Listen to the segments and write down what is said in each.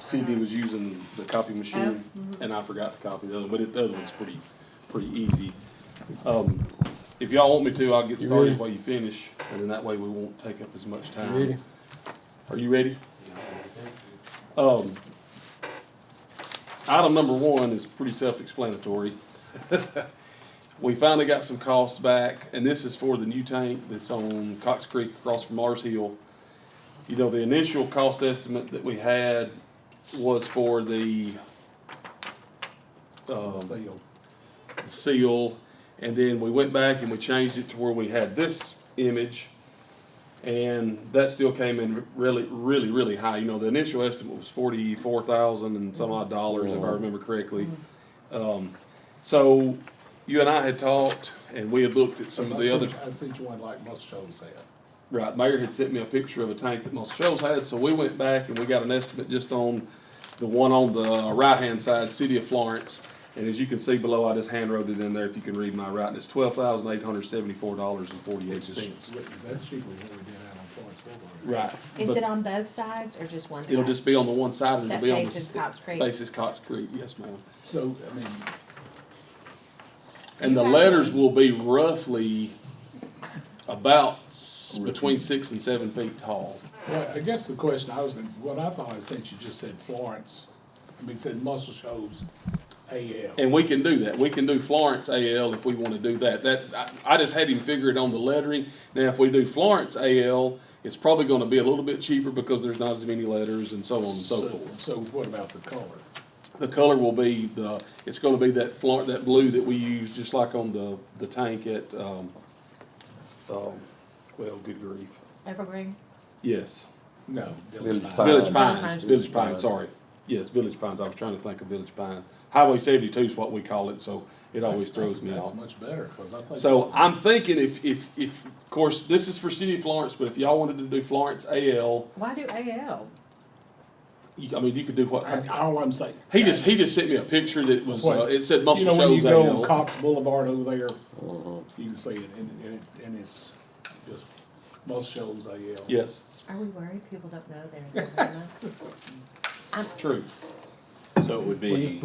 Sydney was using the copy machine, and I forgot to copy the other one, but the other one's pretty easy. If y'all want me to, I'll get started while you finish, and then that way we won't take up as much time. Ready? Are you ready? Item number one is pretty self-explanatory. We finally got some costs back, and this is for the new tank that's on Cox Creek across from Mars Hill. You know, the initial cost estimate that we had was for the seal, and then we went back and we changed it to where we had this image, and that still came in really high. You know, the initial estimate was $44,000 and some odd dollars, if I remember correctly. So you and I had talked, and we had looked at some of the other. I sent you one like most shows have. Right, Mayor had sent me a picture of a tank that most shows had, so we went back and we got an estimate just on the one on the right-hand side, City of Florence. And as you can see below, I just hand-wrote it in there if you can read my writing. It's $12,874.48. That's cheaper than what we did out on Florence Boulevard. Right. Is but it on both sides or just one side? It'll just be on the one side, and it'll That be on faces Cox Creek? Faces Cox Creek, yes, ma'am. So, I mean, And the letters will be roughly about between 6 and 7 feet tall. well, I guess the question what I thought I sent you just said Florence, it said Muscle Shoals AL. And we can do that. We can do Florence AL if we want to do that. I just had him figure it on the lettering. Now, if we do Florence AL, it's probably going to be a little bit cheaper because there's not as many letters and so on and so forth. So what about the color? The color will be it's going to be that blue that we use just like on the tank at well, good grief. Evergreen? Yes. No. Village Pine. Pine. Village Pines. Pines. Village Pines, sorry. Yes, Village Pines. I was trying to think of Village Pine. Highway 72 is what we call it, so it always throws me off. That's much better, because I think. So I'm thinking if, of course, this is for City of Florence, but if y'all wanted to do Florence AL, Why do AL? you could do what? All I'm saying. He just sent me a picture that was, it said You Muscle know, when you Shoals go on AL. Cox Boulevard over there, you can see it, and it's just Muscle Shoals AL. Yes, Are we worried people don't know their true. So it would be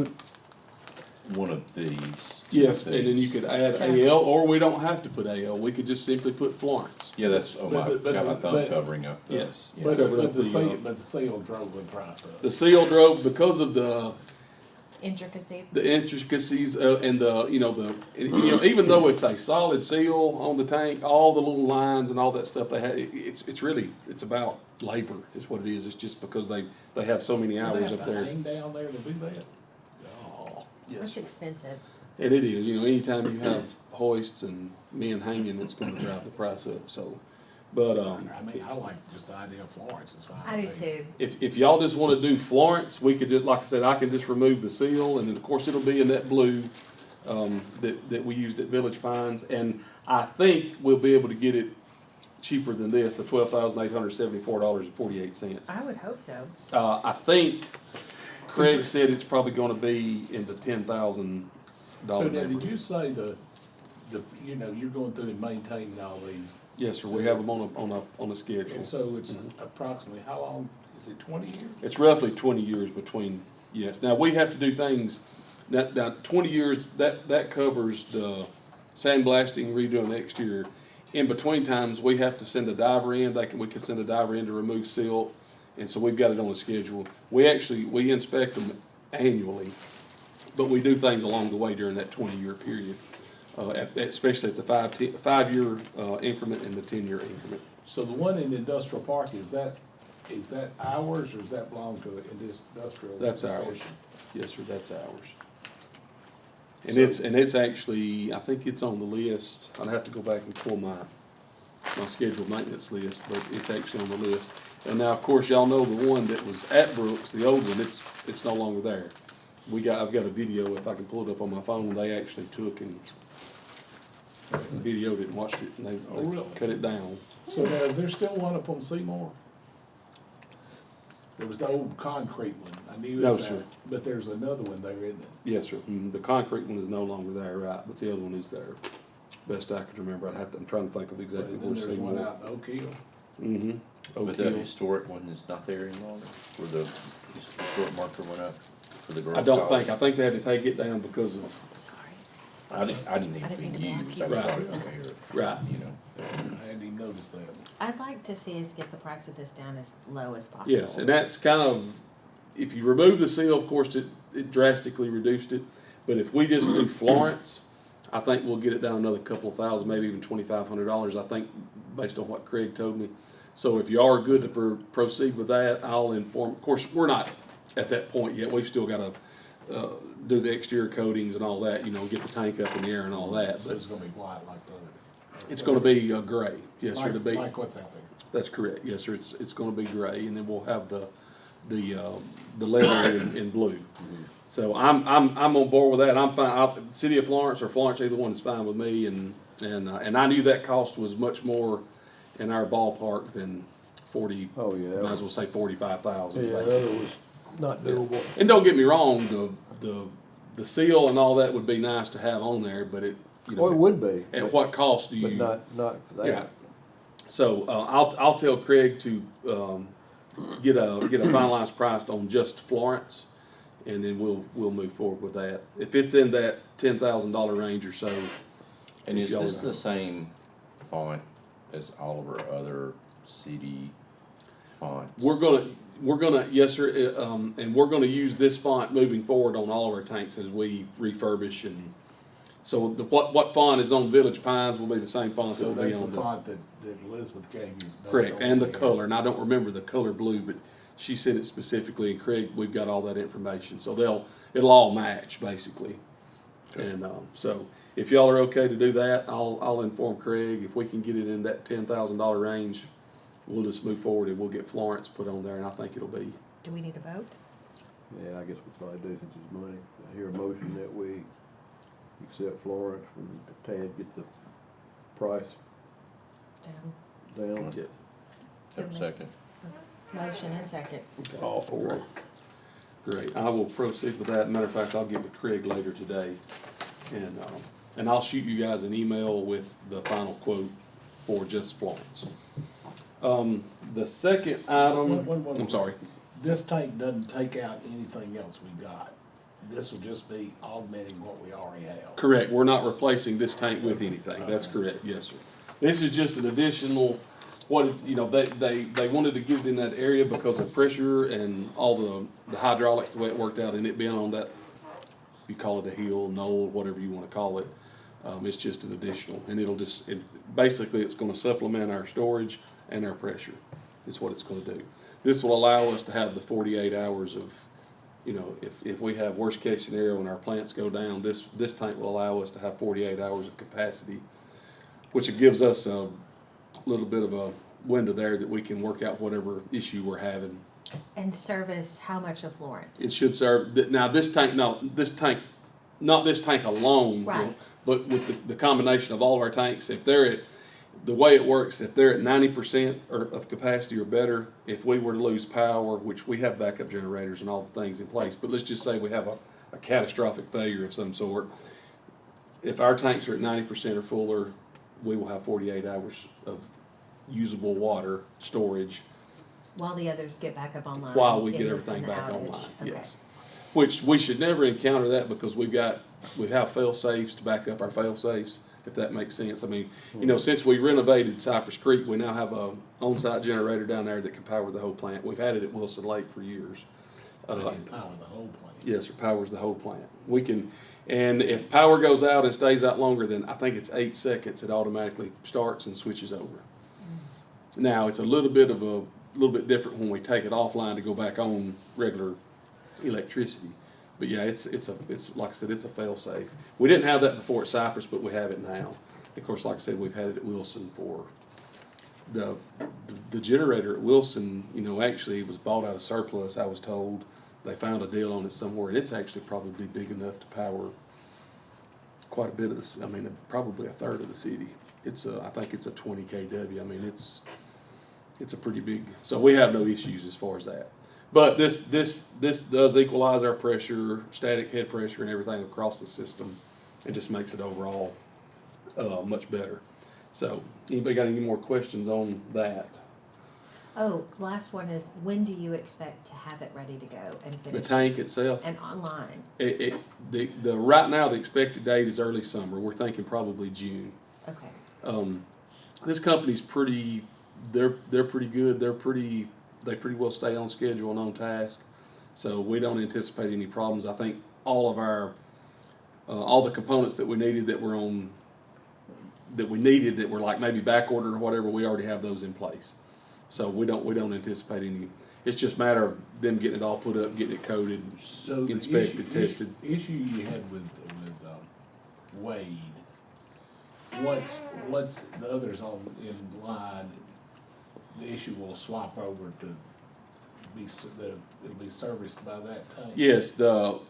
one of these. Yes, and then you could add AL, or we don't have to put AL. We could just simply put Florence. Yeah, that's, But- got my thumb but- covering up. Yes. Yeah. But Covered up the the, seal, but the seal drove the price up. The seal drove because of the intricacy? intricacies and even though it's a solid seal on the tank, all the little lines and all that stuff they have, it's really about labor is what it is. It's just because they have so many hours up there. They have to hang down there to do that? Oh. It's expensive. And it is, anytime you have hoists and men hanging, it's gonna drive the price up, so. But, I mean, I like just the idea of Florence, it's fine. I do too. if y'all just wanna do Florence, we could just, like I said, I can just remove the seal, and then of course it'll be in that blue, that we used at Village Pines, and I think we'll be able to get it cheaper than this, the $12,874.48. I would hope so. I think Craig said it's probably gonna be in the $10,000 So now, neighborhood. did you say you're going through and maintaining all these, Yes, sir, we have them on a schedule. and so it's approximately, how long, is it 20 years? It's roughly 20 years between, yes. Now, we have to do things, that 20 years, that covers the sandblasting, redoing next year. In between times, we have to send a diver in, we can send a diver in to remove silt, and so we've got it on a schedule. We inspect them annually, but we do things along the way during that 20-year period, especially at the 5-year increment and the 10-year increment. So the one in Industrial Park, is that ours, or does that belong to the industrial? That's ours. station? Yes, sir, that's ours. And So- it's actually, I think it's on the list. I'd have to go back and pull my scheduled maintenance list, but it's actually on the list. And now, of course, y'all know the one that was at Brooks, the old one, it's no longer there. I've got a video, if I can pull it up on my phone, they actually took and videoed it and watched it, and they really? cut it down. So now, is there still one up on Seymour? There was the old concrete one, I knew No, it's sir. out, but there's another one there, isn't it? Yes, sir. The concrete one is no longer there, right, but the other one is there. Best I could remember, I'm trying to think of exactly And where then there's one Seymour. out in Oak Hill. Mm-hmm. But the historic one is not there any longer, where the what marker went up for the girls' I don't college? think, I think they had to take it down because of, Sorry. I didn't I even didn't mean to think block you, you. I just thought it was here, right. you know. I hadn't even noticed that. I'd like to see us get the price of this down as low as possible. Yes, and that's kind of, if you remove the seal, of course, it drastically reduced it. But if we just do Florence, I think we'll get it down another couple of thousand, maybe even $2,500, I think, based on what Craig told me. So if you are good to proceed with that, I'll inform, of course, we're not at that point yet. We've still got to do the exterior coatings and all that, you know, get the tank up in the air and all that. So But it's gonna be white like the other. it's gonna be gray, yes, sir, to be. Like what's out there. That's correct, yes, sir, it's gonna be gray, and then we'll have the lettering in blue. So I'm on board with that, I'm fine, City of Florence or Florence, either one is fine with me, and I knew that cost was much more in our ballpark than 40, Oh, yeah. might as well say 45,000. Yeah, that was not doable. And don't get me wrong, the seal and all that would be nice to have on there, but it, you Well, it know, would be. at what cost do But you? not for Yeah. that. So, I'll tell Craig to, get a finalized price on just Florence, and then we'll move forward with that. If it's in that $10,000 range or so. And if is y'all this know. the same font as all of our other CD fonts? We're gonna, yes, sir, and we're gonna use this font moving forward on all of our tanks as we refurbish and, so what font is on Village Pines will be the same font that So will be that's the on the. font that Elizabeth gave you. That's Correct, the and the one we color, had. and I don't remember the color blue, but she said it specifically, and Craig, we've got all that information, so it'll all match, basically. And, so, if y'all are okay to do that, I'll inform Craig, if we can get it in that $10,000 range, we'll just move forward and we'll get Florence put on there, and I think it'll be, Do we need a vote? Yeah, I guess we probably do since it's money. I hear a motion that we accept Florence from Tad, get the price Down. down. yes. Have a second. Motion and second. All for it. Great, I will proceed with that. Matter of fact, I'll get with Craig later today, and I'll shoot you guys an email with the final quote for just Florence. The second item, One- I'm sorry, This tank doesn't take out anything else we got. This will just be augmenting what we already have. correct, we're not replacing this tank with anything, that's correct, yes, sir. This is just an additional, they wanted to give it in that area because of pressure and all the hydraulics, the way it worked out, and it being on that, you call it a hill, knoll, whatever you wanna call it. It's just an additional, and basically, it's gonna supplement our storage and our pressure, is what it's gonna do. This will allow us to have the 48 hours of, if we have worst case scenario and our plants go down, this tank will allow us to have 48 hours of capacity, which it gives us a little bit of a window there that we can work out whatever issue we're having. And service how much of Florence? It should serve, not this tank alone. Right. But with the combination of all of our tanks, the way it works, if they're at 90% of capacity or better, if we were to lose power, which we have backup generators and all the things in place, but let's just say we have a catastrophic failure of some sort. If our tanks are at 90% or fuller, we will have 48 hours of usable water storage While the others get back up online? while we get in the- everything in the back outage. online, Okay. yes. Which we should never encounter that because we have fail safes to back up our fail safes, if that makes sense. I mean, since we renovated Cypress Creek, we now have a on-site generator down there that can power the whole plant. We've had it at Wilson Lake for years. They can power the whole plant. Yes, it powers the whole plant. And if power goes out and stays out longer than, I think it's 8 seconds, it automatically starts and switches over. Now, it's a little bit different when we take it offline to go back on regular electricity. But yeah, it's like I said, it's a fail safe. We didn't have that before at Cypress, but we have it now. Of course, like I said, we've had it at Wilson for the generator at Wilson, actually it was bought out of surplus, I was told. They found a deal on it somewhere, and it's actually probably big enough to power quite a bit of this, probably a third of the city. I think it's a 20 kW, it's a pretty big, so we have no issues as far as that. But this does equalize our pressure, static head pressure and everything across the system. It just makes it overall, much better. So, anybody got any more questions on that? Oh, last one is, when do you expect to have it ready to go and The finished? tank itself, And online? right now, the expected date is early summer. We're thinking probably June. Okay. This company's they're pretty good. They pretty well stay on schedule and on task. So we don't anticipate any problems. I think all of all the components that we needed that were like maybe back ordered or whatever, we already have those in place. So we don't anticipate any. It's just a matter of them getting it all put up, getting it coated, So the inspected, tested. Issue you had with Wade, what's the others in line, the issue will swap over to it'll be serviced by that tank? Yes, the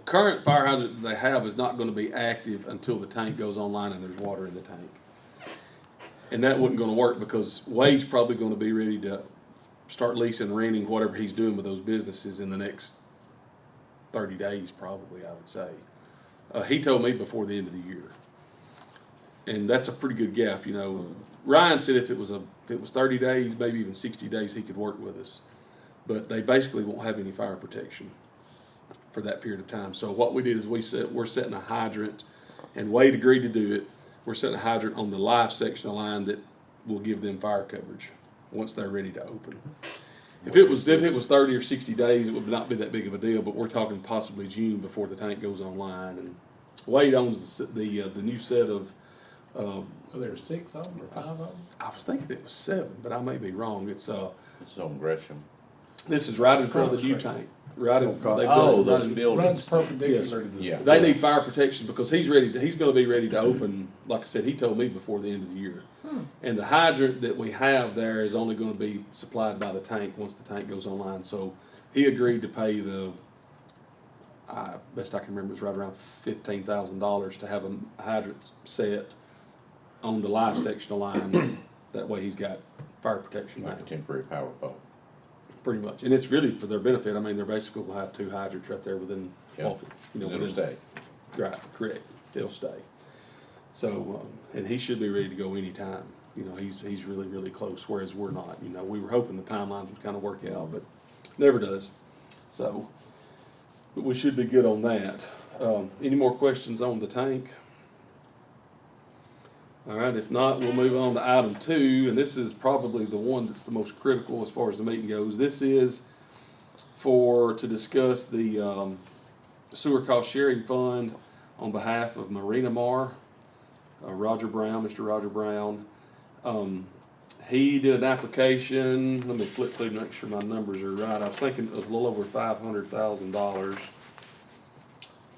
current fire hydrant that they have is not gonna be active until the tank goes online and there's water in the tank. And that wasn't gonna work because Wade's probably gonna be ready to start leasing, renting, whatever he's doing with those businesses in the next 30 days, probably, I would say. He told me before the end of the year. And that's a pretty good gap, you know. Ryan said if it was 30 days, maybe even 60 days, he could work with us. But they basically won't have any fire protection for that period of time. So what we did is we're setting a hydrant, and Wade agreed to do it. We're setting a hydrant on the live section of line that will give them fire coverage once they're ready to open. If it was 30 or 60 days, it would not be that big of a deal. But we're talking possibly June before the tank goes online. And Wade owns the new set of. Are there 6 of them or 5 of them? I was thinking it was 7, but I may be wrong. It's It's on Gresham. this is right in front of the new tank. Right in. Oh, they've Oh, built it right those in- buildings. Runs perpendicular to the. Yeah. They need fire protection because he's gonna be ready to open, like I said, he told me before the end of the year. And the hydrant that we have there is only gonna be supplied by the tank once the tank goes online, so he agreed to pay best I can remember, it's right around $15,000 to have a hydrant set on the live sectional line. That way he's got fire protection now, Like a temporary power pole. pretty much. And it's really for their benefit. I mean, they're basically will have 2 hydrants right there within Yeah. walking, It'll within- stay. Right, correct. They'll stay. So, and he should be ready to go anytime. You know, he's really, really close, whereas we're not. You know, we were hoping the timelines would kind of work out, but never does. So, but we should be good on that. Any more questions on the tank? All right, if not, we'll move on to item 2, and this is probably the one that's the most critical as far as the meeting goes. This is to discuss the sewer cost sharing fund on behalf of Marina Mar, Mr. Roger Brown. He did an application, let me flip through to make sure my numbers are right. I was thinking it was a little over $500,000.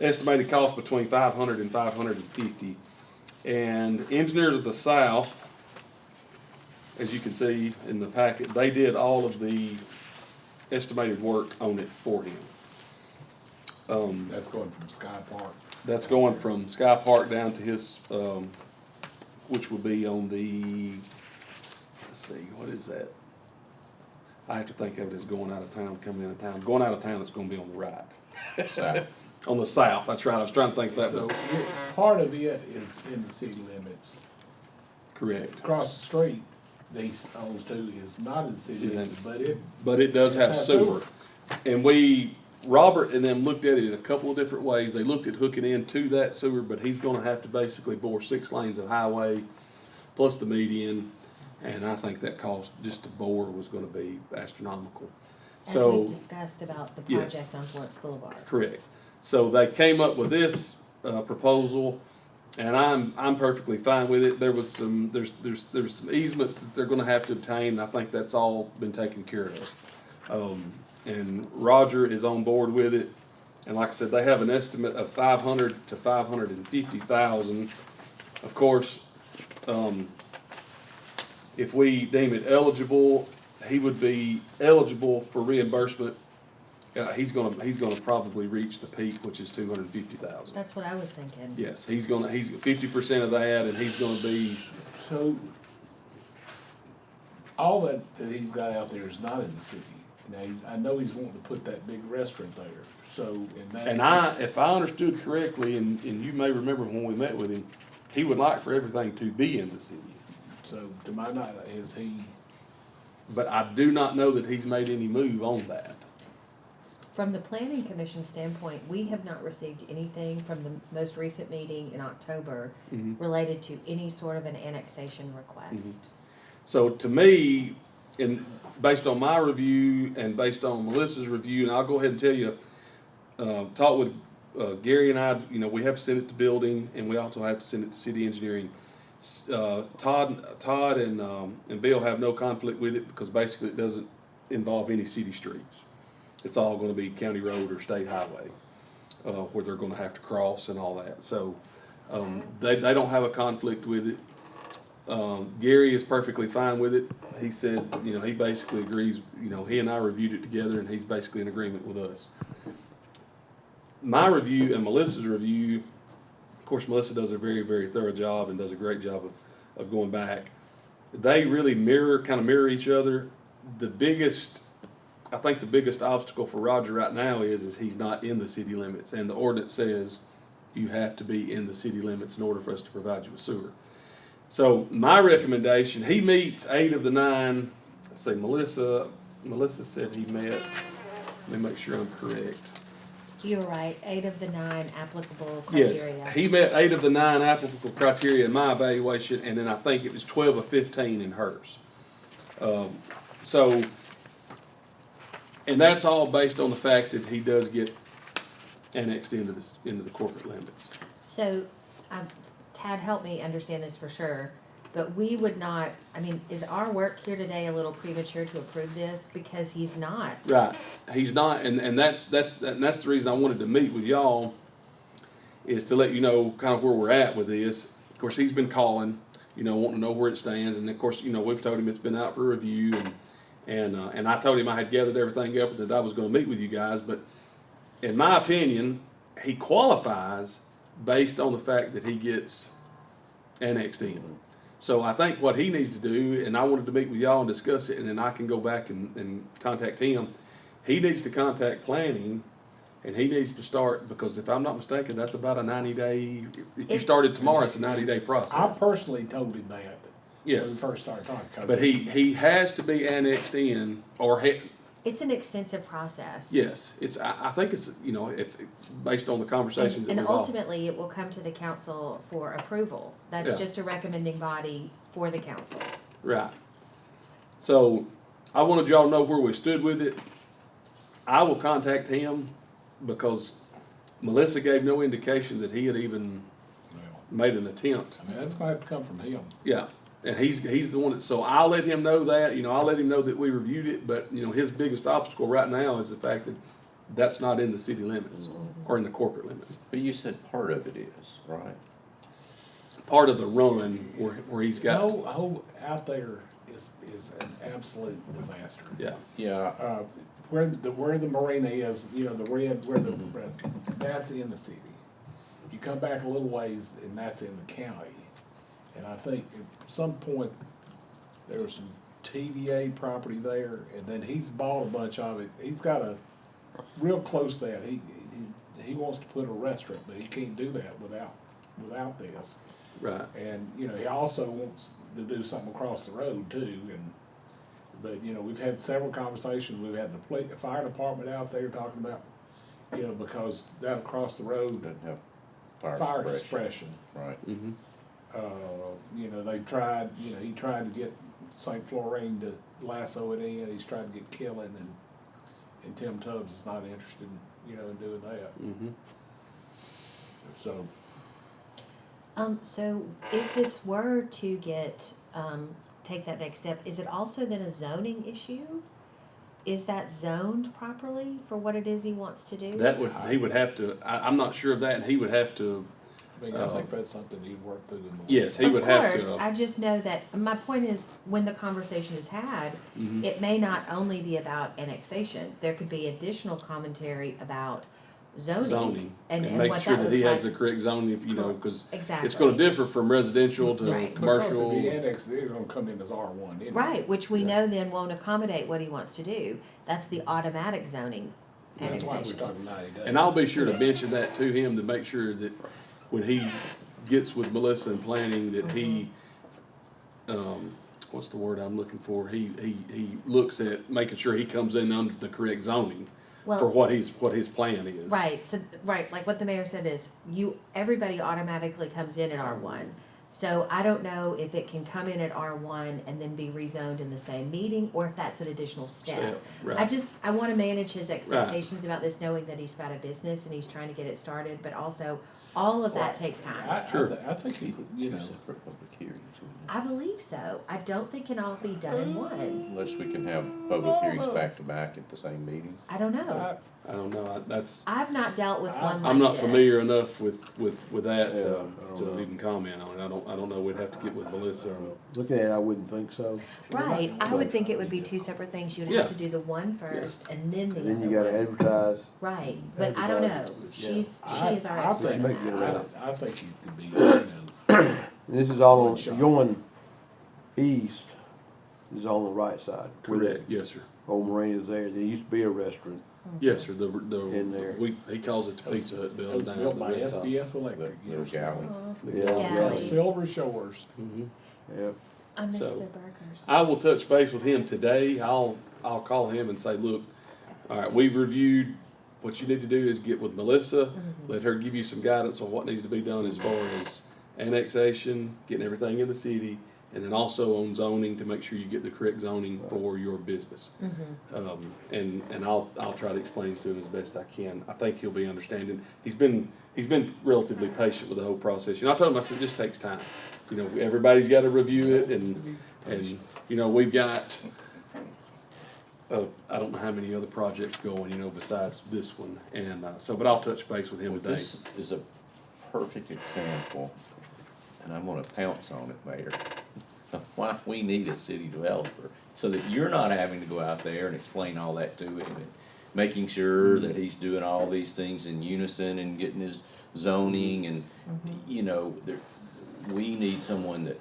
Estimated cost between $500 and $550. And Engineers of the South, as you can see in the packet, they did all of the estimated work on it for him. That's going from Sky Park. That's going from Sky Park down to his, which will be on the, let's see, what is that? I have to think of it as going out of town, coming into town. Going out of town, it's gonna be on the right. South. On the south, that's right. I was trying to think that So was part of it is in the city limits. correct. Across the street, these owns too is not in the city City limits, limits. but But it does have It's sewer. And Robert and them looked at it in a couple of different ways. They looked at hooking into that sewer, but he's gonna have to basically bore 6 lanes of highway plus the median. And I think that cost just to bore was gonna be astronomical. As So, we discussed about the yes. project on Florence Boulevard. correct. So they came up with this, proposal, and I'm perfectly fine with it. There's some easements that they're gonna have to obtain, and I think that's all been taken care of. And Roger is on board with it, and like I said, they have an estimate of 500 to 550,000. Of course, if we deem it eligible, he would be eligible for reimbursement. He's gonna probably reach the peak, which is 250,000. That's what I was thinking. Yes, he's 50% of that, and he's gonna be, so all that he's got out there is not in the city. Now, I know he's wanting to put that big restaurant there, so, and that's. and if I understood correctly, and you may remember when we met with him, he would like for everything to be in the city. So to my knowledge, but I do not know that he's made any move on that. From the planning commission standpoint, we have not received anything from the most recent meeting in October related to any sort of an annexation request. So to me, and based on my review and based on Melissa's review, and I'll go ahead and tell you, talk with Gary and I, you know, we have to send it to building and we also have to send it to city engineering. Todd and Bill have no conflict with it because basically it doesn't involve any city streets. It's all gonna be county road or state highway, where they're gonna have to cross and all that. So, they don't have a conflict with it. Gary is perfectly fine with it. He said, you know, he basically agrees, you know, he and I reviewed it together and he's basically in agreement with us. My review and Melissa's review, of course, Melissa does a very, very thorough job and does a great job of going back. They really kind of mirror each other. I think the biggest obstacle for Roger right now is he's not in the city limits, and the ordinance says you have to be in the city limits in order for us to provide you with sewer. So my recommendation, he meets 8 of the 9. Let's see, Melissa said he met, let me make sure I'm correct. You're right, 8 of the 9 applicable Yes, criteria. he met 8 of the 9 applicable criteria in my evaluation, and then I think it was 12 of 15 in hers. And that's all based on the fact that he does get annexed into the corporate limits. So, Tad, help me understand this for sure, but we would not, I mean, is our work here today a little premature to approve this? Because he's not. Right, he's not, and that's the reason I wanted to meet with y'all, is to let you know kind of where we're at with this. Of course, he's been calling, you know, wanting to know where it stands, and of course, you know, we've told him it's been out for review, and I told him I had gathered everything up and that I was gonna meet with you guys, but in my opinion, he qualifies based on the fact that he gets annexed in. So I think what he needs to do, and I wanted to meet with y'all and discuss it, and then I can go back and contact him. He needs to contact planning, and he needs to start, because if I'm not mistaken, that's about a 90-day, if you started tomorrow, it's a 90-day I process. personally told him that when we Yes, first started talking. 'Cause but he has to be annexed in, or It's an extensive process. yes, I think it's, you know, if, based on the conversations that And we've all. ultimately, it will come to the council for approval. That's Yeah. just a recommending body for the council. Right. So I wanted y'all to know where we stood with it. I will contact him because Melissa gave no indication that he had even Well, made an attempt. I mean, that's gonna have to come from him. Yeah. And he's the one that, so I'll let him know that, you know, I'll let him know that we reviewed it, but, you know, his biggest obstacle right now is the fact that that's not in the city limits or in the corporate limits. But you said part of it is, right? Part of the run where he's The got, whole out there is an absolute disaster. yeah, Yeah, Where the marina is, you know, the red, that's in the city. You come back a little ways and that's in the county. And I think at some point, there was some TVA property there, and then he's bought a bunch of it. He's got a, real close to that, he wants to put a restaurant, but he can't do that without this. right. And, you know, he also wants to do something across the road too, but, you know, we've had several conversations, we've had the fire department out there talking about, you know, because down across the road, doesn't have fire fire suppression, suppression. right? Mm-hmm. You know, he tried to get St. Florence to lasso it in, he's tried to get Killen, and Tim Tubbs is not interested in, you know, in doing that, Mm-hmm. so. So if this were to take that next step, is it also then a zoning issue? Is that zoned properly for what it is he wants to do? He would have to, I'm not sure of that, and he would have to, I mean, I think that's something he'd work through in the. yes, he would have Of course, to. I just know that, my point is, when the conversation is had, Mhm. it may not only be about annexation, there could be additional commentary about zoning. Zoning, and and make what sure that that he looks has the like. correct zoning, if, you know, because Exactly. it's gonna differ from residential to Right. commercial. Because if he annexed, they're gonna come in as R1 anyway. Right, which we Yeah. know then won't accommodate what he wants to do. That's the automatic zoning That's why we're annexation. talking 90 days. And I'll be sure to mention that to him to make sure that when he gets with Melissa and planning, that he, what's the word I'm looking for? He looks at making sure he comes in under the correct zoning for Well, what his plan is. right, so, right, like what the mayor said is, everybody automatically comes in at R1. So I don't know if it can come in at R1 and then be rezoned in the same meeting, or if that's an additional step. Right. I wanna manage his expectations about this, knowing that he's got a business and he's trying to get it started, but also, all of that takes time. Sure. I think, you know, Two separate public hearings, wouldn't it? I believe so. I don't think it can all be done in one. Unless we can have public hearings back to back at the same meeting. I don't know. I don't know, I've not dealt with one like I'm not this. familiar enough with that Yeah, I don't to know. even comment on it. I don't know, we'd have to get with Melissa. Looking at it, I wouldn't think so. Right, I would think it would be two separate things. You'd Yeah. have to do the one first and then the And then other you gotta one. advertise. Right, but I don't know. Yeah. She is our I expert think, Make it around. I think you could be, you know, This is all One on, shot. going east is on the right side. Where Correct, yes, sir. the old marina's there. There used to be a restaurant. Yes, sir, In there. he calls it the Pizza Hut it building was down built at by the red top. SBS Electric. The galley. Yeah, Galley. yeah. Silver Shores. Mhm. Yep. I miss So, the burgers. I will touch base with him today. I'll call him and say, look, all right, we've reviewed, what you need to do is get with Melissa, let her give you some guidance on what needs to be done as far as annexation, getting everything in the city, and then also on zoning to make sure you get the correct zoning for your business. And I'll try to explain it to him as best I can. I think he'll be understanding. He's been relatively patient with the whole process. You know, I told him, I said, it just takes time. You know, everybody's got to review it, and you know, we've got, I don't know how many other projects going, you know, besides this one. And so, but I'll touch base with him Well, today. this is a perfect example, and I'm gonna pounce on it, Mayor, of why we need a city developer, so that you're not having to go out there and explain all that to him, and making sure that he's doing all these things in unison and getting his zoning, and, you know, we need someone that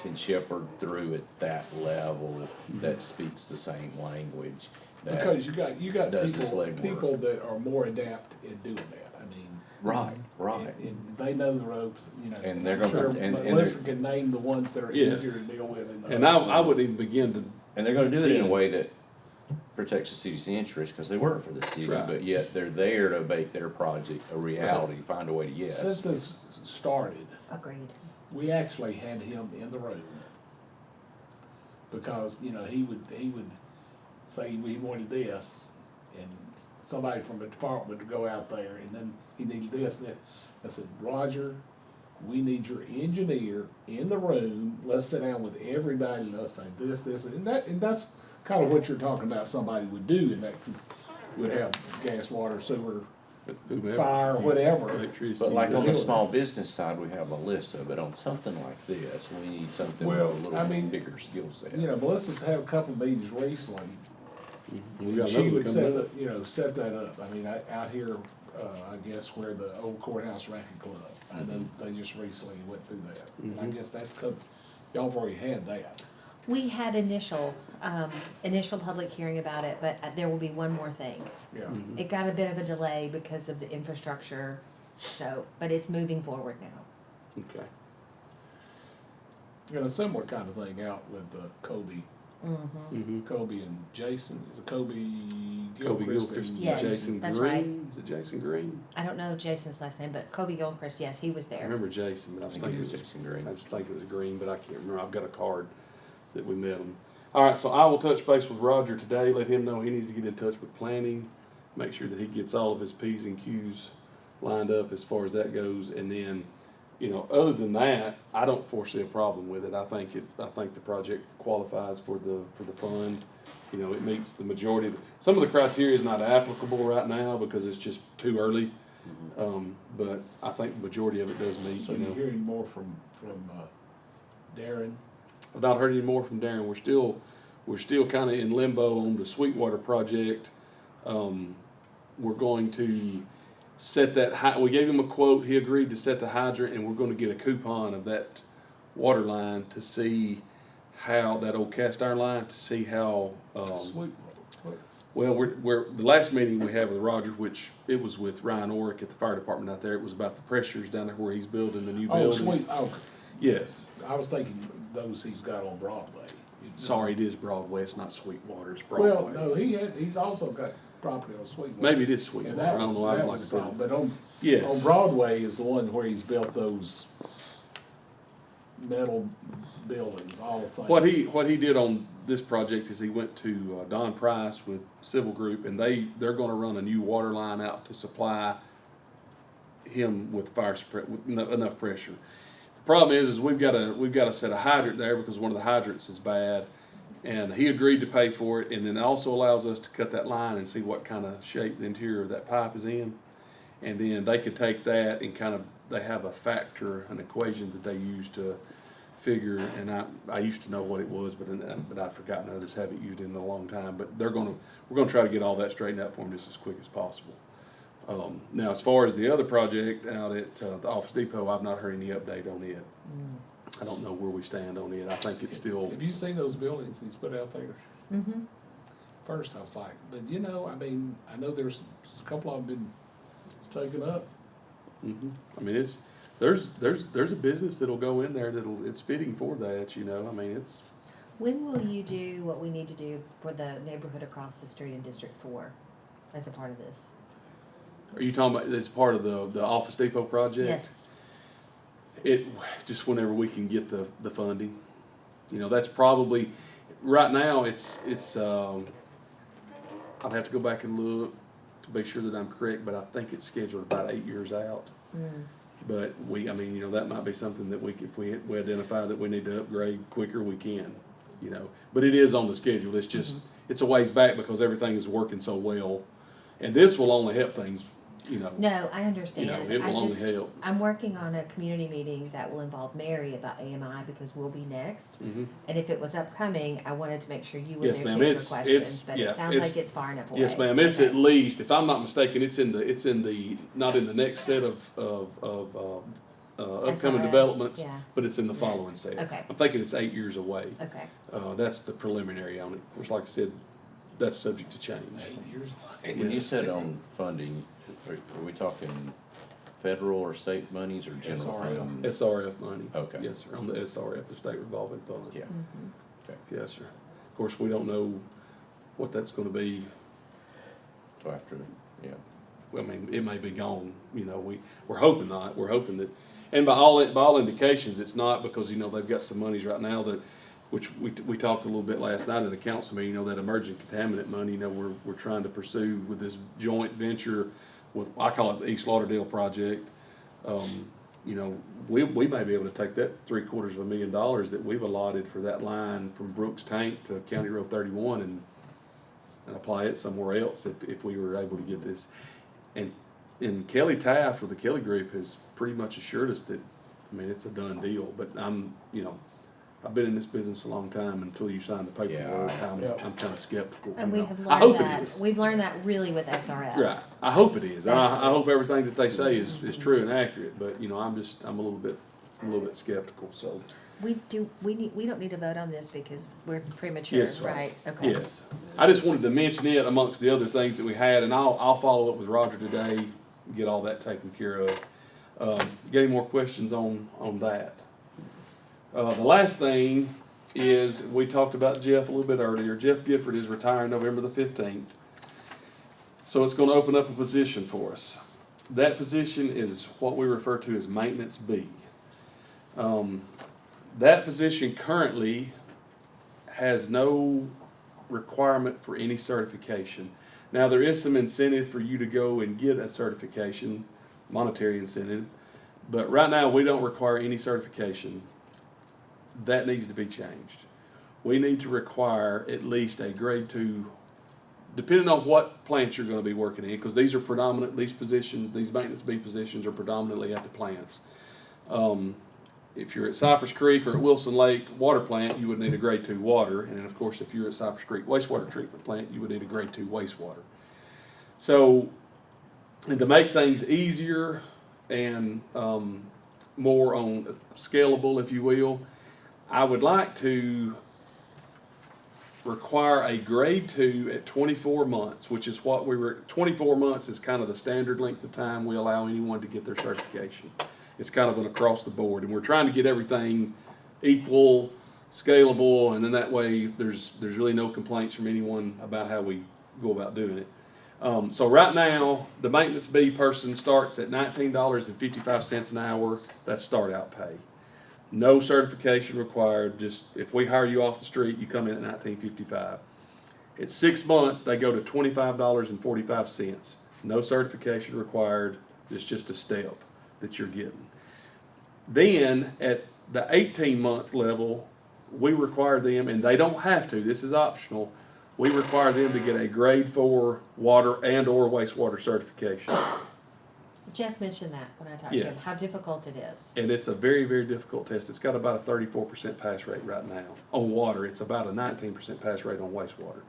can shepherd through at that level, that speaks the same language, that. Because you got Does this people, legwork. people that are more adept at doing that. I mean. Right, right. And they know the ropes, you know. And they're I'm gonna- sure and Melissa can name the ones that are Yes. easier to deal with. And I wouldn't even begin to. And they're gonna do it in a pretend. way that protects the city's interest, cause they work for the city, Right. but yet they're there to make their project a reality, find a way to Since yes. this started, Agreed. we actually had him in the room. Because, you know, he would say we wanted this, and somebody from the department would go out there, and then he needed this, and that. I said, Roger, we need your engineer in the room, let's sit down with everybody, let's say this, and that's kind of what you're talking about somebody would do, and that would have gas, water, sewer, Whomever. fire, whatever. Electricity. But like on the Yeah. small business side, we have Melissa, but on something like this, we need something with a Well, little I bit mean, bigger skill set. You know, Melissa's had a couple meetings recently. We got She another would one set, coming up. you know, set that up. I mean, out here, I guess where the old courthouse racket club, I know they just recently went through that. And I guess that's y'all have already had that. We had initial public hearing about it, but there will be one more thing. Yeah. It got a bit of a delay because of the infrastructure, so, but it's moving forward now. Okay. You know, a similar kind of thing out with Kobe and Jason. Is it Kobe Kobe Gilchrist? Gilchrist, and Yes, Jason that's Green. right. Is it Jason Green? I don't know Jason's last name, but Kobe Gilchrist, yes, he was I there. remember Jason, but I I was think thinking it was Jason Green. I was thinking it was Green, but I can't remember. I've got a card that we met him. All right, so I will touch base with Roger today, let him know he needs to get in touch with planning, make sure that he gets all of his P's and Q's lined up as far as that goes, and then, you know, other than that, I don't foresee a problem with it. I think the project qualifies for the fund. You know, it meets the majority. Some of the criteria is not applicable right now because it's just too early. But I think the majority of it does meet, So you you're know. hearing more from Darren? I've not heard any more from Darren. We're still kind of in limbo on the Sweetwater project. We're going to set that we gave him a quote. He agreed to set the hydrant, and we're going to get a coupon of that water line to see how that old cast iron line to see how. Sweet. Well, we're the last meeting we had with Roger, which it was with Ryan Orick at the fire department out there. It was about the pressures down there where he's building the new Oh, buildings. sweet. Oh, Yes. I was thinking those he's got on Broadway. Sorry, it is Broadway, it's not Sweetwater, it's Well, Broadway. no, he's also got property on Sweetwater. Maybe it is And Sweetwater, that I don't was, know, that like I was the problem, said. but on Yes, Broadway is the one where he's built those metal buildings, all the same. what he did on this project is he went to Don Price with Civil Group, and they're gonna run a new water line out to supply him with enough pressure. The problem is we've got a set a hydrant there because one of the hydrants is bad, and he agreed to pay for it, and then it also allows us to cut that line and see what kind of shape the interior of that pipe is in, and then they could take that and they have a factor, an equation that they use to figure, and I used to know what it was, but I've forgotten. I just haven't used it in a long time. But we're gonna try to get all that straightened out for them just as quick as possible. Now, as far as the other project out at the Office Depot, I've not heard any update on it. I don't know where we stand on it. I think it's still. Have you seen those buildings he's put out there? Mm-hmm. First, I was like, but I mean, I know there's a couple of them been taken up. I mean, there's a business that'll go in there it's fitting for that. I mean, it's. When will you do what we need to do for the neighborhood across the street in District 4 as a part of this? Are you talking about as part of the Office Depot project? Yes. It, just whenever we can get the funding. That's probably, right now, it's, I'd have to go back and look to be sure that I'm correct, but I think it's scheduled about 8 years out. But that might be something that if we identify that we need to upgrade quicker, we can, But it is on the schedule. It's just, it's a ways back because everything is working so well. And this will only help things, No, I understand. it will only help. I'm working on a community meeting that will involve Mary about AMI because we'll be next. Mhm. And if it was upcoming, I wanted to make sure you were Yes, there ma'am. too It's- for questions, but yeah, it sounds it's- like it's far enough away. Yes, ma'am. It's Okay. at least, if I'm not mistaken, it's in the not in the next set of upcoming SRF, developments, yeah. but it's in the following set. Okay. I'm thinking it's 8 years away. Okay. That's the preliminary on it. Of course, like I said, that's subject to change. 8 years. When you said on funding, are we talking federal or state monies or general SRF. fund? SRF money. Okay. Yes, sir. On the SRF, the state revolving fund. Yeah, okay, Yes, sir. Of course, we don't know what that's gonna be. so after, yeah. I mean, it may be gone, we're hoping not, we're hoping that, and by all indications, it's not, because, they've got some monies right now which we talked a little bit last night in the council meeting, that emerging contaminant money, we're trying to pursue with this joint venture with, I call it the East Lauderdale project. We may be able to take that $750,000 that we've allotted for that line from Brooks Tank to County Road 31 and apply it somewhere else if we were able to get this. And Kelly Taft with the Kelly Group has pretty much assured us that, it's a done deal. But I've been in this business a long time. Until you sign the paperwork, Yeah. I'm kind of skeptical. And we have I hope learned it that. is. We've learned that really with SRF. Right. I hope it is. I Especially. hope everything that they say is true and accurate. But I'm a little bit skeptical. So We don't need to vote on this because we're premature, Yes, right? Okay. yes, I just wanted to mention it amongst the other things that we had, and I'll follow up with Roger today, and get all that taken care of. Get any more questions on that? The last thing is, we talked about Jeff a little bit earlier. Jeff Gifford is retiring November the 15th. So it's gonna open up a position for us. That position is what we refer to as maintenance B. That position currently has no requirement for any certification. Now, there is some incentive for you to go and get a certification, monetary incentive, but right now, we don't require any certification. That needs to be changed. We need to require at least a grade 2, depending on what plant you're gonna be working in, because these maintenance B positions are predominantly at the plants. If you're at Cypress Creek or at Wilson Lake Water Plant, you would need a grade 2 water, and then of course, if you're at Cypress Creek Wastewater Treatment Plant, you would need a grade 2 wastewater. So, and to make things easier and more on scalable, if you will, I would like to require a grade 2 at 24 months, which is 24 months is kind of the standard length of time we allow anyone to get their certification. It's kind of an across the board, and we're trying to get everything equal scalable, and then that way there's really no complaints from anyone about how we go about doing it. So right now, the maintenance B person starts at $19.55 an hour. That's start out pay. No certification required. Just if we hire you off the street, you come in at $19.55. At 6 months, they go to $25.45. No certification required. It's just a step that you're getting. Then at the 18-month level, we require them, and they don't have to, this is optional, we require them to get a grade 4 water and or wastewater certification. Jeff mentioned that when I talked to him, Yes. how difficult it is. And it's a very, very difficult test. It's got about a 34% pass rate right now on water. It's about a 19% pass rate on wastewater.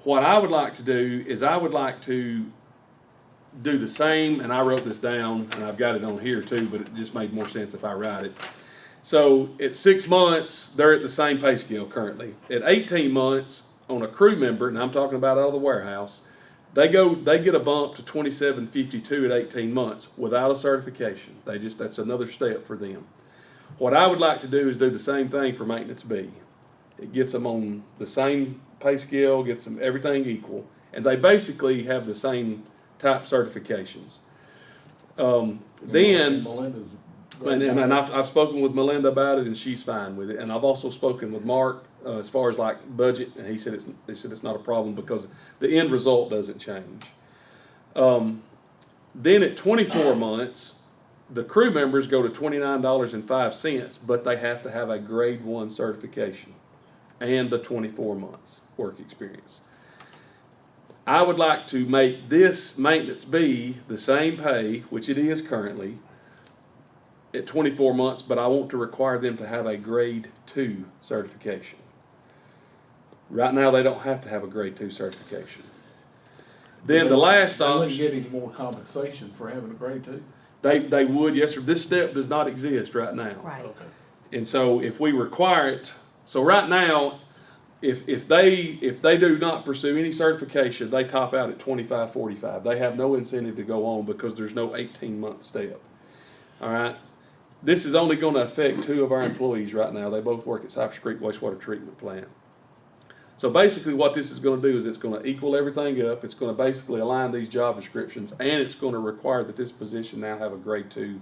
What I would like to do is I would like to do the same, and I wrote this down, and I've got it on here too, but it just made more sense if I write it. So at 6 months, they're at the same pay scale currently. At 18 months, on a crew member, and I'm talking about out of the warehouse, they get a bump to $27.52 at 18 months without a certification. That's another step for them. What I would like to do is do the same thing for maintenance B. It gets them on the same pay scale, gets them everything equal, and they basically have the same type certifications. Then, Melinda's. and I've spoken with Melinda about it, and she's fine with it. And I've also spoken with Mark as far as like budget, and he said it's not a problem because the end result doesn't change. Then at 24 months, the crew members go to $29.05, but they have to have a grade 1 certification and the 24 months work experience. I would like to make this maintenance B the same pay, which it is currently, at 24 months, but I want to require them to have a grade 2 certification. Right now, they don't have to have a grade 2 certification. Then the last They wouldn't option, get any more compensation for having a grade 2? they would, yes, sir. This step does not exist right now. Right. Okay. And so if we require it, so right now, if they do not pursue any certification, they top out at $25.45. They have no incentive to go on because there's no 18-month step. All right. This is only going to affect 2 of our employees right now. They both work at Cypress Creek Wastewater Treatment Plant. So basically what this is going to do is it's going to equal everything up. It's going to basically align these job descriptions, and it's going to require that this position now have a grade 2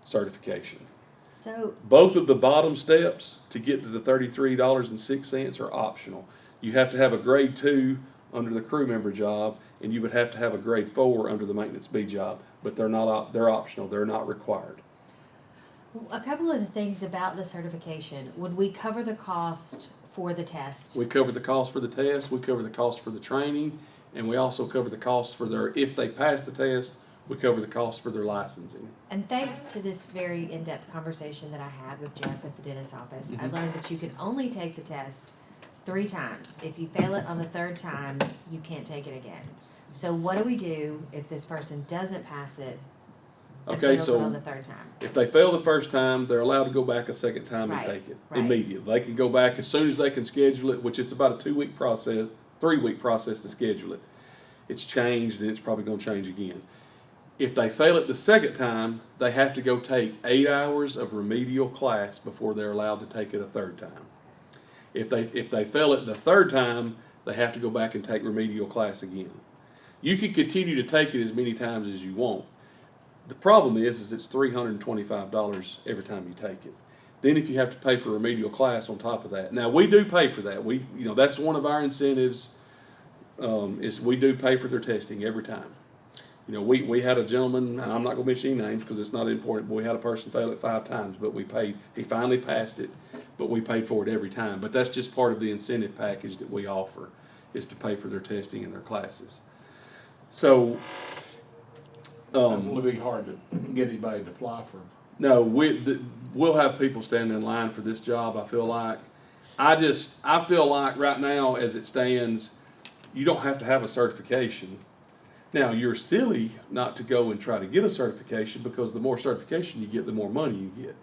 certification. So, Both of the bottom steps to get to the $33.06 are optional. You have to have a grade 2 under the crew member job, and you would have to have a grade 4 under the maintenance B job, but they're optional. They're not required. a couple of the things about the certification, would we cover the cost for the test? We cover the cost for the test, we cover the cost for the training, and we also cover the cost for if they pass the test, we cover the cost for their licensing. And thanks to this very in-depth conversation that I had with Jeff at the dentist's office, I Mhm. learned that you can only take the test 3 times. If you fail it on the 3rd time, you can't take it again. So what do we do if this person doesn't pass it and Okay, fails it on so the 3rd time? if they fail the first time, they're allowed to go back a second time and Right, take it right. immediately. They can go back as soon as they can schedule it, which it's about a 2-week process, 3-week process to schedule it. It's changed, and it's probably going to change again. If they fail it the second time, they have to go take 8 hours of remedial class before they're allowed to take it a 3rd time. If they fail it the 3rd time, they have to go back and take remedial class again. You can continue to take it as many times as you want. The problem is it's $325 every time you take it. Then if you have to pay for remedial class on top of that. Now, we do pay for that. That's one of our incentives, is we do pay for their testing every time. We had a gentleman, and I'm not going to mention any names because it's not important, but we had a person fail it 5 times, but he finally passed it, but we paid for it every time. But that's just part of the incentive package that we offer, is to pay for their testing and their classes. So, It'll be hard to get anybody to apply for. no, we'll have people standing in line for this job, I feel like. I feel like right now, as it stands, you don't have to have a certification. Now, you're silly not to go and try to get a certification, because the more certification you get, the more money you get.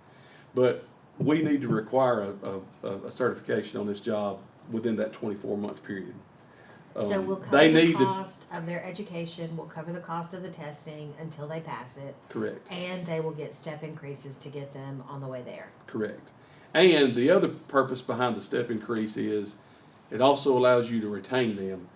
But we need to require a certification on this job within that 24-month period. So we'll They cover the need to- cost of their education, we'll cover the cost of the testing until they pass it, Correct, and they will get step increases to get them on the way there. correct. And the other purpose behind the step increase is it also allows you to retain them.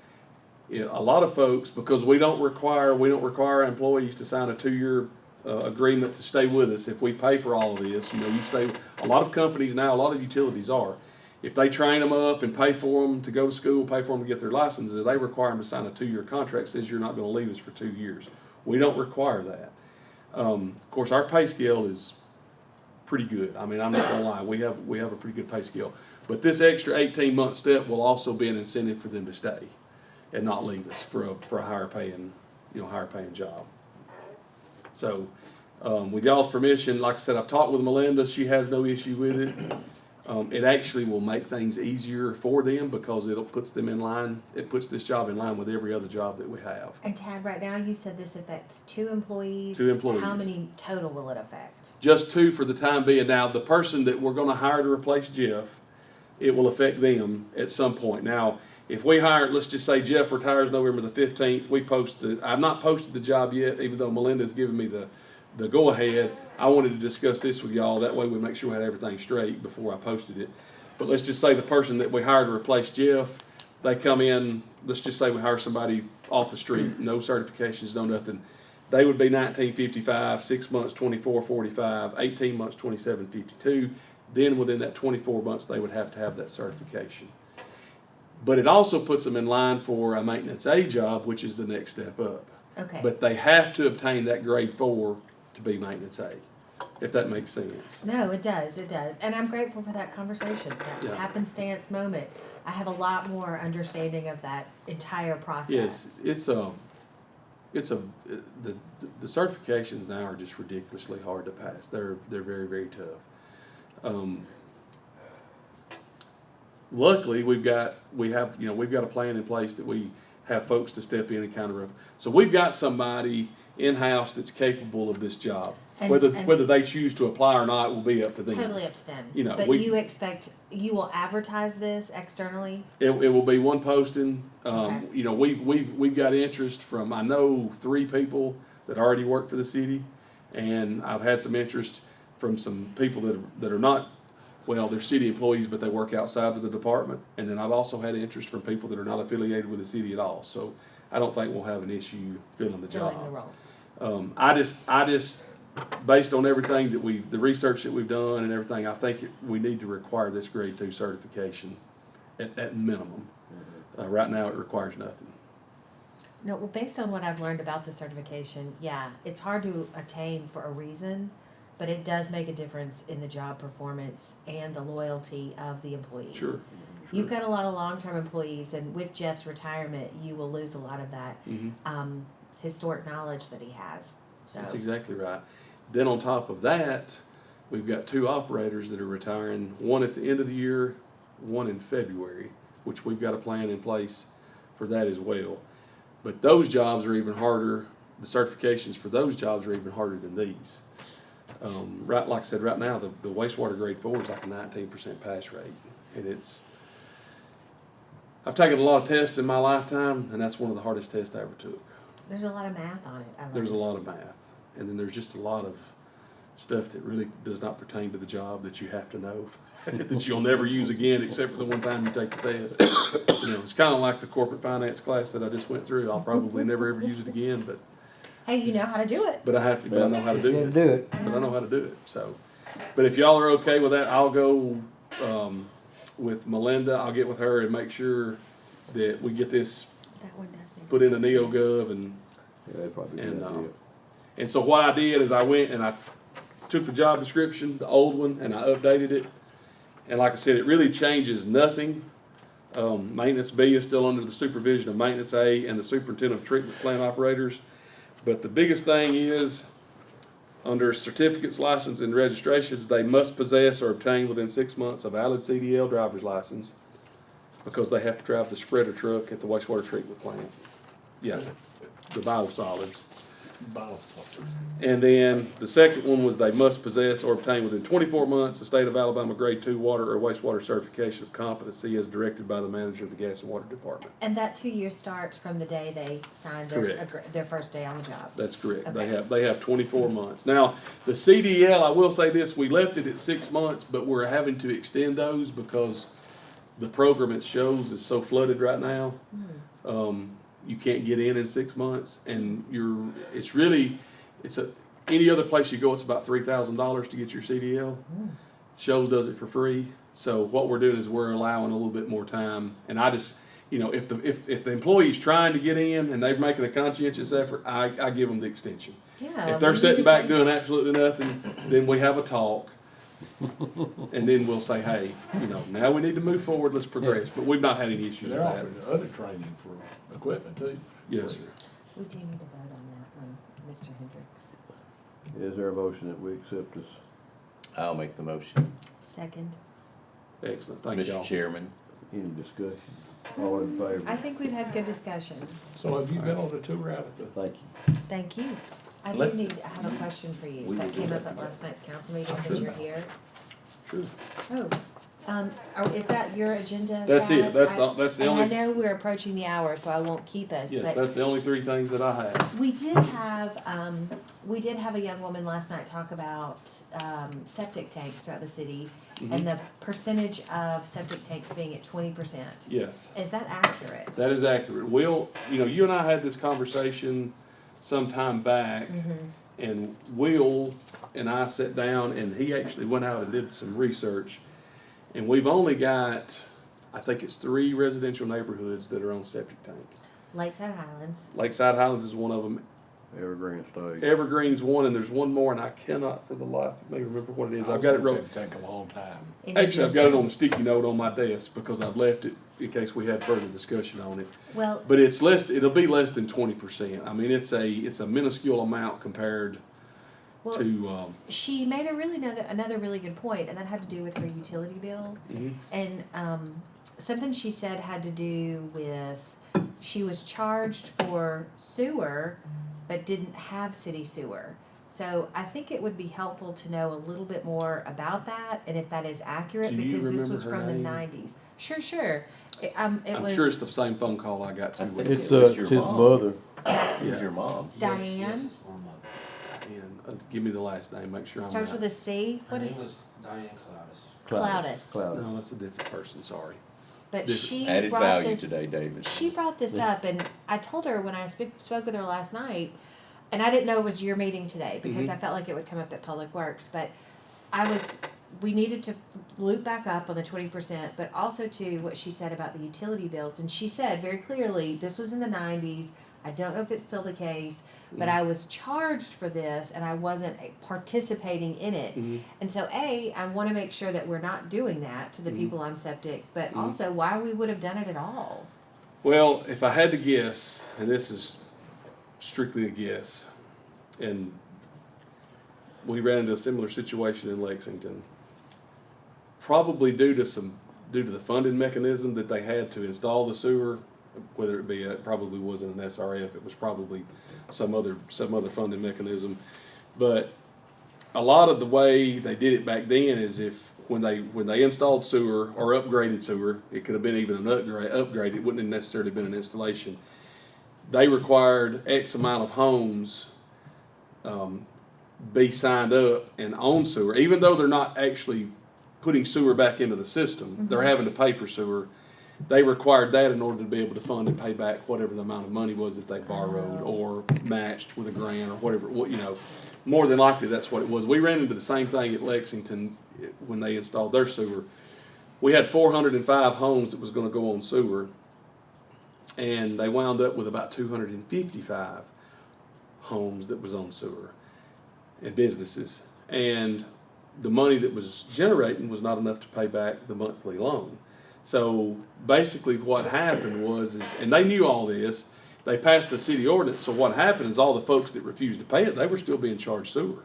A lot of folks, because we don't require our employees to sign a 2-year agreement to stay with us. If we pay for all of this, you stay. A lot of companies now, a lot of utilities are. If they train them up and pay for them to go to school, pay for them to get their licenses, they require them to sign a 2-year contract that says you're not going to leave us for 2 years. We don't require that. Of course, our pay scale is pretty good. I mean, I'm not gonna lie, we have a pretty good pay scale. But this extra 18-month step will also be an incentive for them to stay and not leave us for a higher paying job. So, with y'all's permission, like I said, I've talked with Melinda. She has no issue with it. It actually will make things easier for them because it puts this job in line with every other job that we have. And Tad, right now you said this affects 2 employees. 2 employees. How many total will it affect? Just 2 for the time being. Now, the person that we're gonna hire to replace Jeff, it will affect them at some point. Now, if we hire, let's just say Jeff retires November the 15th, I've not posted the job yet, even though Melinda's given me the go-ahead. I wanted to discuss this with y'all, that way we make sure we had everything straight before I posted it. But let's just say the person that we hired to replace Jeff, they come in, let's just say we hire somebody off the street, no certifications, no nothing. They would be $19.55, 6 months, $24.45, 18 months, $27.52. Then within that 24 months, they would have to have that certification. But it also puts them in line for a maintenance A job, which is the next step up. Okay. But they have to obtain that grade 4 to be maintenance A, if that makes sense. No, it does. And I'm grateful for that conversation, that Yeah. happenstance moment. I have a lot more understanding of that entire process. Yes, the certifications now are just ridiculously hard to pass. They're very, very tough. Luckily, we've got a plan in place that we have folks to step in and kind of, so we've got somebody in-house that's capable of this job. And Whether they choose to apply or not will be up to them. totally up to them. You know, but you will advertise this externally? It will be one posting. Okay. We've got interest from, I know, 3 people that already work for the city, and I've had some interest from some people that are not, well, they're city employees, but they work outside of the department. And then I've also had interest from people that are not affiliated with the city at all. So I don't think we'll have an issue filling the job. Filling the role. I just, based on everything the research that we've done and everything, I think we need to require this grade 2 certification at minimum. Right now, it requires nothing. No, well, based on what I've learned about the certification, yeah, it's hard to attain for a reason, but it does make a difference in the job performance and the loyalty of the employee. Sure. You've got a lot of long-term employees, and with Jeff's retirement, you will lose a lot of that historic knowledge that he has. So That's exactly right. Then on top of that, we've got 2 operators that are retiring, one at the end of the year, one in February, which we've got a plan in place for that as well. But those jobs are even harder. The certifications for those jobs are even harder than these. Right, like I said, right now, the wastewater grade 4 is like a 19% pass rate. And I've taken a lot of tests in my lifetime, and that's one of the hardest tests I ever took. there's a lot of math on it. There's a lot of math. And then there's just a lot of stuff that really does not pertain to the job that you have to know, that you'll never use again except for the one time you take the test. It's kind of like the corporate finance class that I just went through. I'll probably never ever use it again, but Hey, you know how to do it. I know how to do it. Do it. But I know how to do it. So, but if y'all are okay with that, I'll go with Melinda. I'll get with her and make sure that we get this That one does need put in the NeoGov and. Yeah, that'd probably be a And, good idea. And so what I did is I went and I took the job description, the old one, and I updated it. And like I said, it really changes nothing. Maintenance B is still under the supervision of Maintenance A and the Superintendent of Treatment Plant Operators. But the biggest thing is, under certificates, license, and registrations, they must possess or obtain within 6 months a valid CDL driver's license because they have to drive the spreader truck at the wastewater treatment plant. Yeah, the biosolids. Bottle sluggers. And then the second one was they must possess or obtain within 24 months a state of Alabama grade 2 water or wastewater certification of competency as directed by the manager of the gas and water department. And that 2 years starts from the day they signed their first day on the job. That's correct. Okay. They have 24 months. Now, the CDL, I will say this, we left it at 6 months, but we're having to extend those because the program it shows is so flooded right now. You can't get in 6 months, and any other place you go, it's about $3,000 to get your CDL. Shows does it for free. So what we're doing is we're allowing a little bit more time. And I just, if the employee's trying to get in and they're making a conscientious effort, I give them the extension. Yeah. If they're when sitting you back say- doing absolutely nothing, then we have a talk. And then we'll say, hey, now we need to move forward, let's progress. But we've not had any issues with They're that. offering other training for equipment too. Yes, sir. We do need to vote on that one, Mr. Hendricks. Is there a motion that we accept this? I'll make the motion, Second. Excellent, thank y'all. Mr. Chairman. Any discussion? All in favor? I think we've had good discussion. So have you been on a tour out at the? Thank you. Thank you. I Let- have a question for you. We That will do came that up at together. last night's council meeting since you're here. Sure. Is that your agenda? That's it. Chad? That's the And I only, know we're approaching the hour, so I won't keep us, yes, but that's the only 3 things that I have. we did have a young woman last night talk about, septic tanks throughout the city and the percentage of septic tanks being at 20%. Yes, Is that accurate? that is accurate. You and I had this conversation some time back, and Will and I sat down, and he actually went out and did some research, and we've only got, I think it's 3 residential neighborhoods that are on septic tank. Lakeside Highlands. Lakeside Highlands is one of them. Evergreen State. Evergreen's one, and there's one more, and I cannot for the life of me remember what it is. I've got it wrote. Take a long time. Actually, I've got it on a sticky note on my desk because I've left it in case we had further discussion on it. Well, But it'll be less than 20%. I mean, it's a minuscule amount compared well, to, she made another really good point, and that had to do with her utility bill. And something she said had to do with she was charged for sewer, but didn't have city sewer. So I think it would be helpful to know a little bit more about that and if that is accurate, Do you because this remember was her from name? the 90s. Sure. It I'm was sure it's the same phone call I got I to. think with It's, it was your his mom. mother. Who's your mom? Diane. And give me the last name, make sure I'm Starts right. with a C. Her What? name was Diane Cloudis. Cloudis. No, that's a different person, sorry. But Different. she Added brought value this, today, David. She brought this up, and I told her when I spoke with her last night, and I didn't know it was your meeting today because I felt like it would come up at Public Works, but we needed to loop back up on the 20%, but also to what she said about the utility bills. And she said very clearly, this was in the 90s. I don't know if it's still the case, but I was charged for this and I wasn't participating in it. And so I want to make sure that we're not doing that to the people on septic, but also why we would have done it at all. Well, if I had to guess, and this is strictly a guess, and we ran into a similar situation in Lexington, probably due to the funding mechanism that they had to install the sewer, whether it probably wasn't an SRF, it was probably some other funding mechanism. But a lot of the way they did it back then is when they installed sewer or upgraded sewer, it could have been even an upgrade, it wouldn't have necessarily been an installation. They required X amount of homes be signed up and own sewer, even though they're not actually putting sewer back into the system, they're having to pay for sewer. They required that in order to be able to fund and pay back whatever the amount of money was that they borrowed or matched with a grant or whatever, more than likely that's what it was. We ran into the same thing at Lexington when they installed their sewer. We had 405 homes that was gonna go on sewer, and they wound up with about 255 homes that was on sewer and businesses. And the money that was generating was not enough to pay back the monthly loan. So basically what happened and they knew all this, they passed the city ordinance, so what happened is all the folks that refused to pay it, they were still being charged sewer.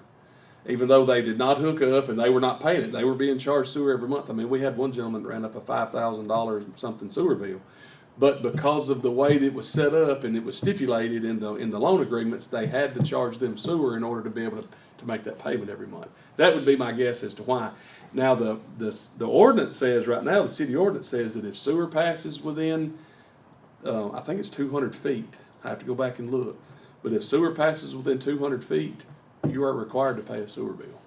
Even though they did not hook up and they were not paying it, they were being charged sewer every month. I mean, we had one gentleman that ran up a $5,000 something sewer bill. But because of the way that it was set up and it was stipulated in the loan agreements, they had to charge them sewer in order to be able to make that payment every month. That would be my guess as to why. Now, the ordinance says, right now, the city ordinance says that if sewer passes within, I think it's 200 feet, I have to go back and look. But if sewer passes within 200 feet, you are required to pay a sewer bill,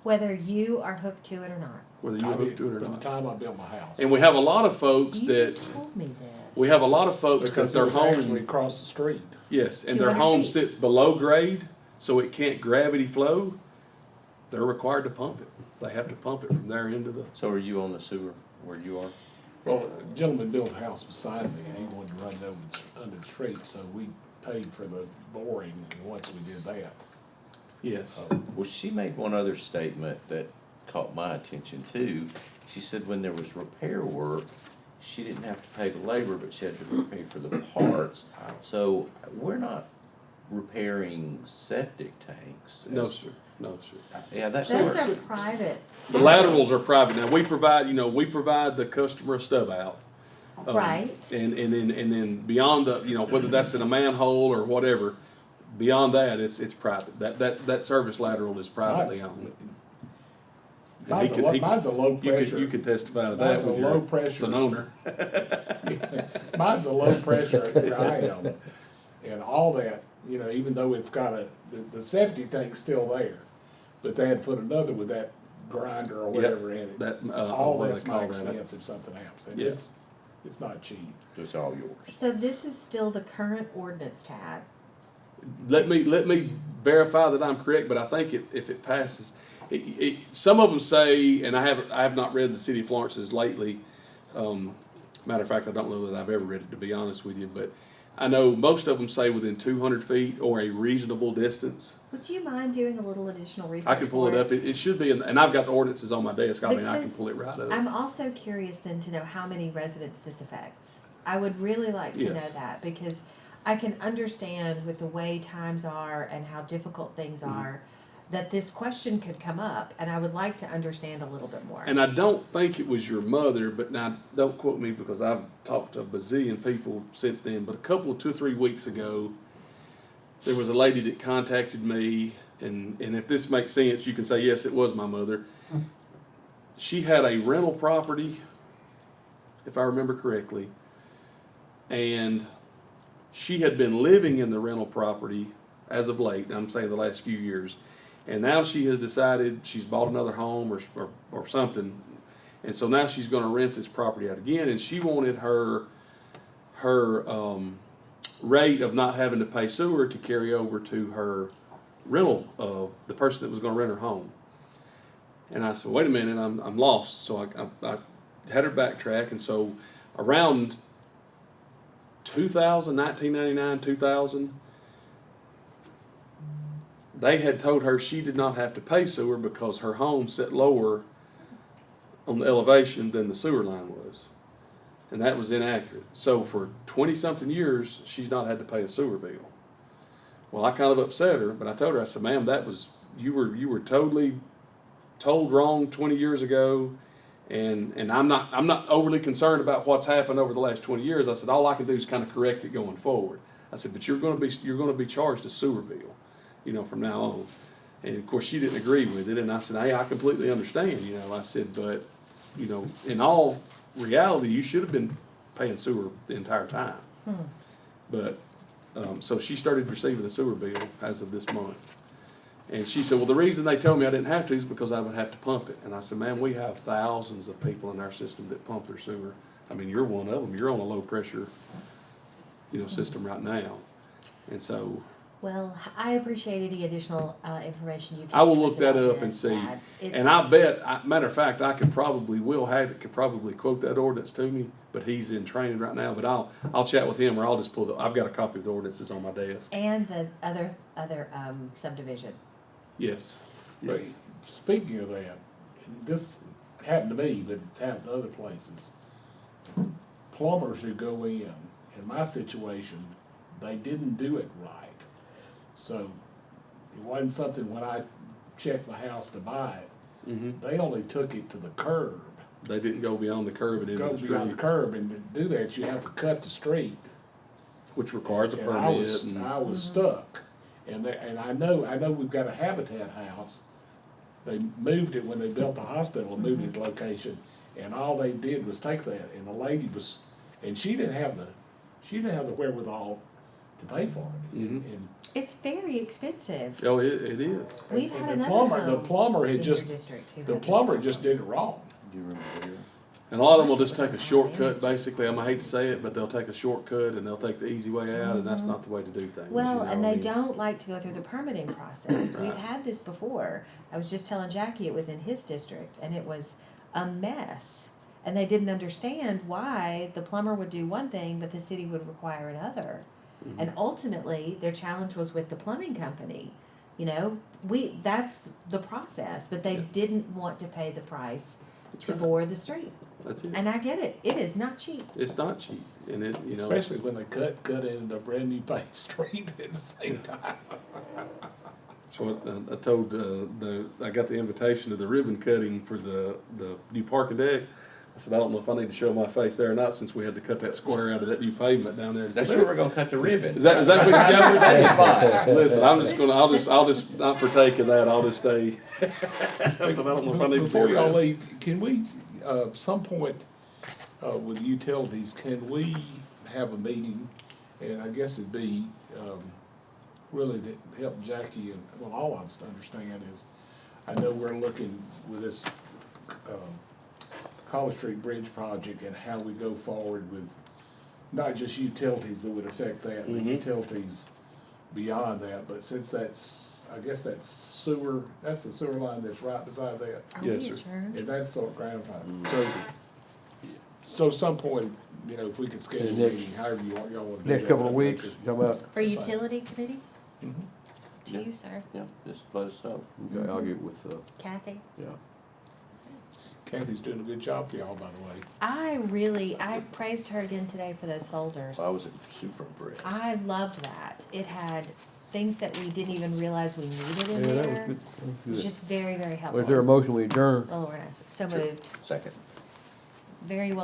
Whether you are hooked to it or not. whether you're hooked to it or By the not. time I built my house. And we have a lot of folks You that, told me this. we have a lot of folks that Because it their was actually home, across the street. yes, and their 200 home feet. sits below grade, so it can't gravity flow. They're required to pump it. They have to pump it from their end to the, So are you on the sewer where you are? Well, a gentleman built a house beside me and he wanted to run it over under the street, so we paid for the boring once we did that. yes. Well, she made one other statement that caught my attention too. She said when there was repair work, she didn't have to pay the labor, but she had to pay for the parts. So we're not repairing septic tanks. No, sir, no, sir. Yeah, that's. Those what- are private. The laterals are private. Now, we provide the customer a stub out. Right. And then beyond the, whether that's in a manhole or whatever, beyond that, it's private. That service lateral is privately owned. And he can- Mine's a low pressure. You can testify to that Mine's a with low your pressure. son owner. Mine's a low pressure where I am, and all that, even though it's got the septic tank's still there, but they had to put another with that grinder or whatever in it. That, All what do that's they call my that? expense if something happens, and Yeah. it's not cheap. It's all yours. So this is still the current ordinance tab. Let me verify that I'm correct, but I think if it passes, some of them say, and I have not read the city of Florence's lately. Matter of fact, I don't know that I've ever read it, to be honest with you, but I know most of them say within 200 feet or a reasonable distance. Would you mind doing a little additional research? I can pull it for up. us? It should be, and I've got the ordinances on my desk. I mean, I can Because pull it right up. I'm also curious then to know how many residents this affects. I would really like to know Yes. that because I can understand with the way times are and how difficult things Mm-hmm. are, that this question could come up, and I would like to understand a little bit more. And I don't think it was your mother, but now don't quote me because I've talked to a bazillion people since then. But 2 or 3 weeks ago, there was a lady that contacted me, and if this makes sense, you can say yes, it was my mother. She had a rental property, if I remember correctly, and she had been living in the rental property as of late. I'm saying the last few years. And now she has decided she's bought another home or something. And so now she's gonna rent this property out again, and she wanted her rate of not having to pay sewer to carry over to her rental, the person that was gonna rent her home. And I said, wait a minute, I'm lost. So I had her backtrack, and so around 1999, 2000, they had told her she did not have to pay sewer because her home sat lower on the elevation than the sewer line was. And that was inaccurate. So for 20-something years, she's not had to pay a sewer bill. Well, I kind of upset her, but I told her, I said, ma'am, you were totally told wrong 20 years ago, and I'm not overly concerned about what's happened over the last 20 years. I said, all I can do is kind of correct it going forward. I said, but you're going to be charged a sewer bill, from now on. And of course, she didn't agree with it, and I said, hey, I completely understand, I said, but, in all reality, you should have been paying sewer the entire time. But, so she started receiving a sewer bill as of this month. And she said, well, the reason they told me I didn't have to is because I would have to pump it. And I said, man, we have thousands of people in our system that pump their sewer. I mean, you're one of them. You're on a low pressure, system right now. And so Well, I appreciate any additional information you can. I will give look us that about up and this, see. Dad. And I bet, matter of fact, I could probably, could probably quote that ordinance to me, but he's in training right now. But I'll chat with him, or I'll just I've got a copy of the ordinances on my desk. And the other subdivision. Yes. But Yes. speaking of that, this happened to me, but it's happened to other places. Plumbers who go in my situation, they didn't do it right. So it wasn't something when I checked the house to buy it, Mm-hmm. they only took it to the curb. They didn't go beyond the curb and into go the beyond the street, curb, and to do that, you have to cut the street. which requires a And I permit was, and. I was stuck, and I know we've got a Habitat house. They moved it when they built the hospital, moved it to location, and all they did was take that, and the lady was, and she didn't have the wherewithal to pay for it. And It's very expensive. Oh, it is. We've and had the another plumber, home the plumber in had your just, district who the had this plumber problem. just did it wrong. Do you remember where? And a lot of them will just take a shortcut, basically, I hate to say it, but they'll take a shortcut and they'll take the easy way out, and that's not the way to do things. you Well, know and what I they mean? don't like to go through the permitting process. We've Right. had this before. I was just telling Jackie it was in his district, and it was a mess. And they didn't understand why the plumber would do one thing, but the city would require another. Mm-hmm. And ultimately, their challenge was with the plumbing company. You know, that's the process, but they Yeah. didn't want to pay the price That's to right. bore the street. That's it. And I get it. It is not cheap. It's not cheap, and it, you know. Especially when they cut it into a brand new paved street at the same time. That's what I told, I got the invitation to the ribbon cutting for the new parking deck. I said, I don't know if I need to show my face there or not, since we had to cut that square out of that new pavement down there. That's where we're gonna cut the ribbon. Is that what we got? That spot. Listen, I'll just not partake of that, I'll just stay. I said, I don't know if I need to. Before be y'all around. leave, can we, some point, with utilities, can we have a meeting? And I guess it'd be, really to help Jackie and, well, all of us to understand is, I know we're looking with this, College Street Bridge project and how we go forward with not just utilities that would affect that, but Mhm. utilities beyond that, but since that's, I guess that's the sewer line that's right beside that. Are Yes, we sir. adjourned? And that's sort of grandfathered. So some point, you know, if we could schedule a next- meeting, however y'all want to do that. Next couple of I'd weeks, make it- talk about, For utility committee? Mhm. To Yeah. you, sir. Yeah, just let us know. okay, I'll get with, Kathy? yeah. Kathy's doing a good job for y'all, by the way. I praised her again today for those folders. I was super impressed. I loved that. It had things that we didn't even realize we needed in Yeah, that was there. good, that was It was good. just very, very helpful. Was there a motion we adjourn? Oh, we're nice. So moved. Second. Very well